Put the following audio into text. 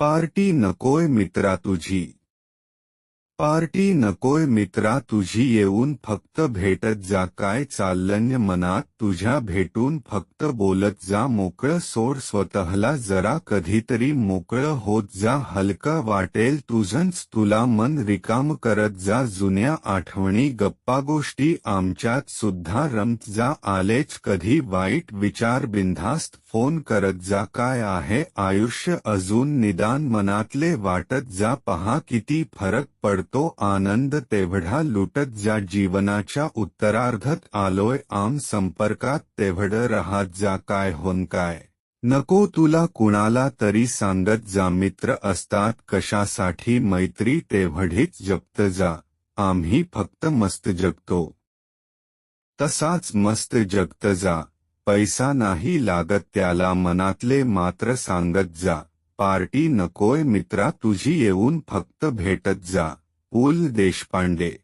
Party नकोय मित्रा तुझी. पार्टी नकोय मित्रा तुझी, येऊन फक्त भेटत जा. काय चाललंय मनात तुझ्या, भेटून फक्त बोलत जा. मोकळं सोड स्वतःला जरा, कधीतरी मोकळं होत जा. हलकं वाटेल तुझंच तुला, मन रिकाम करत जा. जुन्या आठवणी गप्पा गोष्टी आमच्यात सुद्धा रमत जा. आलेच कधी वाईट विचार बिनधास्त फोन करत जा. काय आहे आयुष्य अजून, निदान मनातले वाटत जा. पहा किती फरक पडतो, आनंद तेवढा लुटत जा. जीवनाच्या उत्तरार्धात आलोय आम संपर्कात, तेवढं राहत जा. काय होन काय नको तुला कुणाला तरी सांगत जा. मित्र असतात कशासाठी, मैत्री तेवढीच जपत जा. आम्ही फक्त मस्त जगतो, तसाच मस्त जगत जा. पैसा नाही लागत त्याला, मनातले मात्र सांगत जा. पार्टी नकोय मित्रा तुझी, येऊन फक्त भेटत जा. पु. ल. देशपांडे.